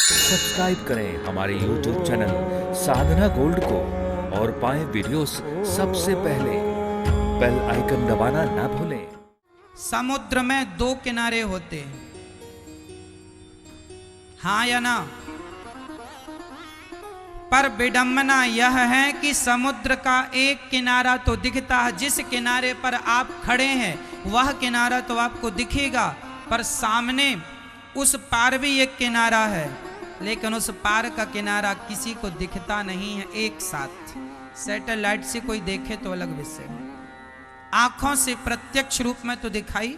Subscribe करें हमारे YouTube channel साधना gold को और पाएं वीडियोस सबसे पहले। बेल आइकन दबाना ना भूलें। समुद्र में दो किनारे होते हैं, हाँ या ना? पर विडंबना यह है कि समुद्र का एक किनारा तो दिखता है, जिस किनारे पर आप खड़े हैं वह किनारा तो आपको दिखेगा, पर सामने उस पार भी एक किनारा है, लेकिन उस पार का किनारा किसी को दिखता नहीं है एक साथ। सैटेलाइट से कोई देखे तो अलग विषय, आंखों से प्रत्यक्ष रूप में तो दिखाई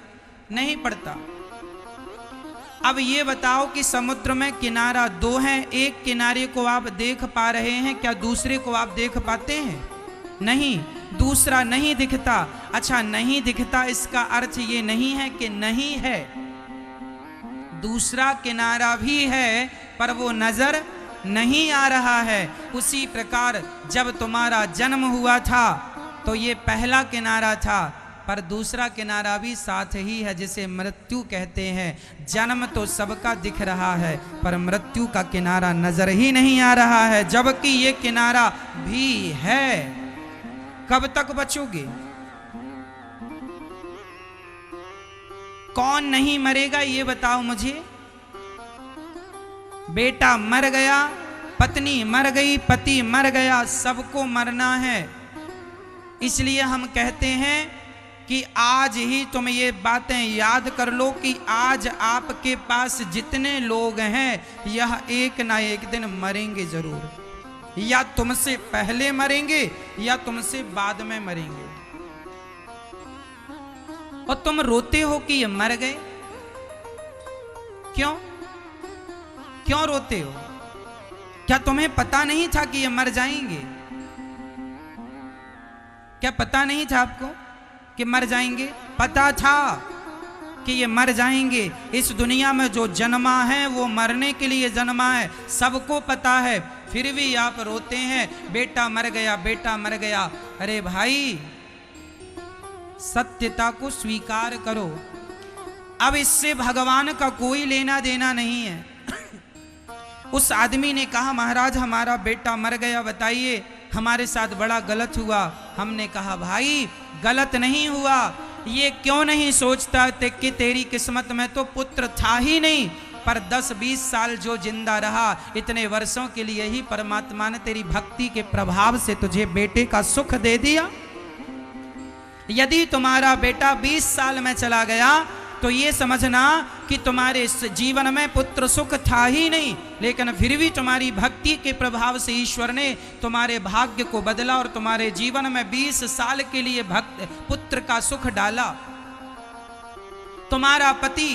नहीं पड़ता। अब ये बताओ कि समुद्र में किनारा दो हैं, एक किनारे को आप देख पा रहे हैं, क्या दूसरे को आप देख पाते हैं? नहीं, दूसरा नहीं दिखता। अच्छा, नहीं दिखता इसका अर्थ ये नहीं है कि नहीं है, दूसरा किनारा भी है पर वो नजर नहीं आ रहा है। उसी प्रकार जब तुम्हारा जन्म हुआ था तो ये पहला किनारा था, पर दूसरा किनारा भी साथ ही है, जिसे मृत्यु कहते हैं। जन्म तो सबका दिख रहा है पर मृत्यु का किनारा नजर ही नहीं आ रहा है, जबकि ये किनारा भी है। कब तक बचोगे? कौन नहीं मरेगा ये बताओ मुझे। बेटा मर गया, पत्नी मर गई, पति मर गया, सबको मरना है। इसलिए हम कहते हैं कि आज ही तुम ये बातें याद कर लो कि आज आपके पास जितने लोग हैं यह एक ना एक दिन मरेंगे जरूर, या तुमसे पहले मरेंगे या तुमसे बाद में मरेंगे। और तुम रोते हो कि ये मर गए, क्यों क्यों रोते हो? क्या तुम्हें पता नहीं था कि ये मर जाएंगे? क्या पता नहीं था आपको कि मर जाएंगे? पता था कि ये मर जाएंगे। इस दुनिया में जो जन्मा है वो मरने के लिए जन्मा है, सबको पता है, फिर भी आप रोते हैं बेटा मर गया, बेटा मर गया। अरे भाई, सत्यता को स्वीकार करो। अब इससे भगवान का कोई लेना देना नहीं है। उस आदमी ने कहा महाराज हमारा बेटा मर गया, बताइए हमारे साथ बड़ा गलत हुआ। हमने कहा भाई गलत नहीं हुआ, ये क्यों नहीं सोचता कि तेरी किस्मत में तो पुत्र था ही नहीं, पर 10-20 साल जो जिंदा रहा, इतने वर्षों के लिए ही परमात्मा ने तेरी भक्ति के प्रभाव से तुझे बेटे का सुख दे दिया। यदि तुम्हारा बेटा 20 साल में चला गया तो ये समझना कि तुम्हारे इस जीवन में पुत्र सुख था ही नहीं, लेकिन फिर भी तुम्हारी भक्ति के प्रभाव से ईश्वर ने तुम्हारे भाग्य को बदला और तुम्हारे जीवन में 20 साल के लिए पुत्र का सुख डाला। तुम्हारा पति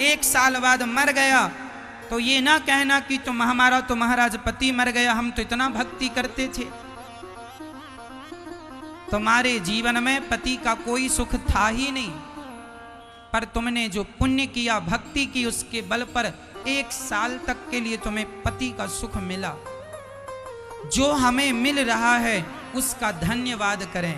1 साल बाद मर गया तो ये ना कहना कि हमारा तो महाराज पति मर गया, हम तो इतना भक्ति करते थे। तुम्हारे जीवन में पति का कोई सुख था ही नहीं, पर तुमने जो पुण्य किया, भक्ति की, उसके बल पर 1 साल तक के लिए तुम्हें पति का सुख मिला। जो हमें मिल रहा है उसका धन्यवाद करें,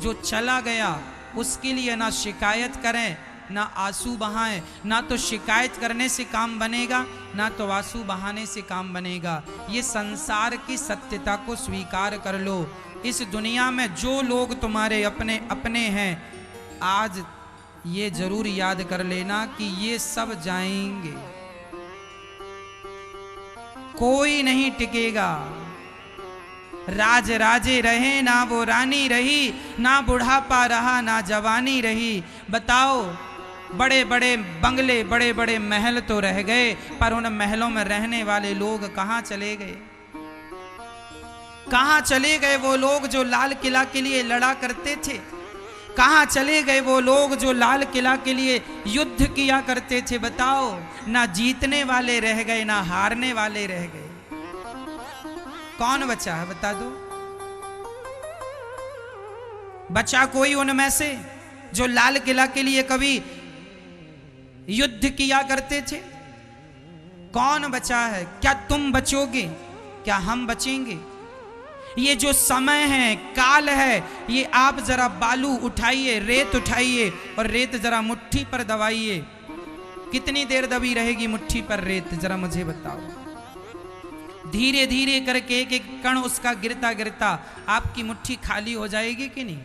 जो चला गया उसके लिए ना शिकायत करें ना आंसू बहाएं। ना तो शिकायत करने से काम बनेगा ना तो आंसू बहाने से काम बनेगा। ये संसार की सत्यता को स्वीकार कर लो। इस दुनिया में जो लोग तुम्हारे अपने अपने हैं, आज ये जरूर याद कर लेना कि ये सब जाएंगे, कोई नहीं टिकेगा। राज राजे रहे ना वो रानी रही, ना बुढ़ापा रहा ना जवानी रही। बताओ, बड़े बड़े बंगले, बड़े बड़े महल तो रह गए, पर उन महलों में रहने वाले लोग कहाँ चले गए? कहाँ चले गए वो लोग जो लाल किला के लिए लड़ा करते थे? कहाँ चले गए वो लोग जो लाल किला के लिए युद्ध किया करते थे? बताओ, ना जीतने वाले रह गए ना हारने वाले रह गए। कौन बचा है बता दो? बचा कोई उनमें से जो लाल किला के लिए कभी युद्ध किया करते थे? कौन बचा है? क्या तुम बचोगे? क्या हम बचेंगे? ये जो समय है, काल है, ये आप जरा बालू उठाइए, रेत उठाइए और रेत जरा मुट्ठी पर दबाइए। कितनी देर दबी रहेगी मुट्ठी पर रेत, जरा मुझे बताओ। धीरे धीरे करके एक एक कण उसका गिरता गिरता आपकी मुट्ठी खाली हो जाएगी कि नहीं?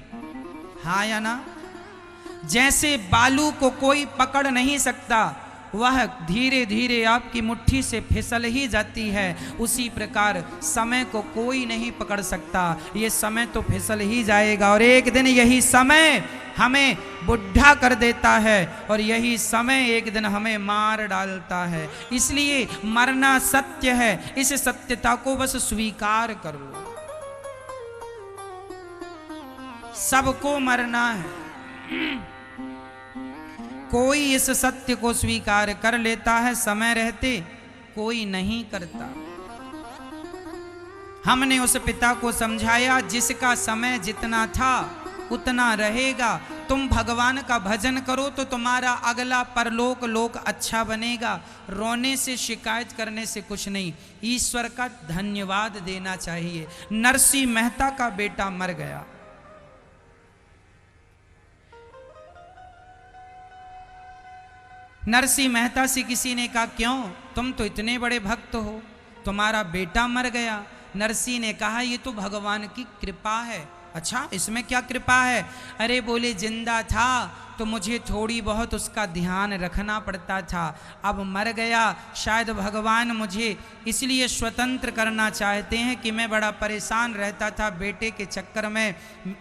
हाँ या ना? जैसे बालू को कोई पकड़ नहीं सकता, वह धीरे धीरे आपकी मुट्ठी से फिसल ही जाती है, उसी प्रकार समय को कोई नहीं पकड़ सकता। ये समय तो फिसल ही जाएगा और एक दिन यही समय हमें बुढ़ा कर देता है और यही समय एक दिन हमें मार डालता है। इसलिए मरना सत्य है, इस सत्यता को बस स्वीकार कर लो। सबको मरना है, कोई इस सत्य को स्वीकार कर लेता है, समय रहते कोई नहीं करता। हमने उस पिता को समझाया जिसका समय जितना था उतना रहेगा। तुम भगवान का भजन करो तो तुम्हारा अगला परलोक लोक अच्छा बनेगा। रोने से, शिकायत करने से कुछ नहीं, ईश्वर का धन्यवाद देना चाहिए। नरसिंह मेहता का बेटा मर गया, नरसिंह मेहता से किसी ने कहा क्यों, तुम तो इतने बड़े भक्त हो, तुम्हारा बेटा मर गया। नरसिंह ने कहा ये तो भगवान की कृपा है। अच्छा, इसमें क्या कृपा है? अरे बोले जिंदा था तो मुझे थोड़ी बहुत उसका ध्यान रखना पड़ता था, अब मर गया, शायद भगवान मुझे इसलिए स्वतंत्र करना चाहते हैं कि मैं बड़ा परेशान रहता था बेटे के चक्कर में।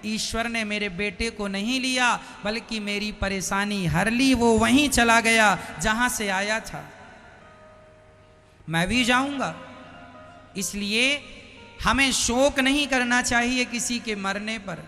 ईश्वर ने मेरे बेटे को नहीं लिया बल्कि मेरी परेशानी हर ली, वो वहीं चला गया जहां से आया था। मैं भी जाऊंगा। इसलिए हमें शोक नहीं करना चाहिए किसी के मरने पर।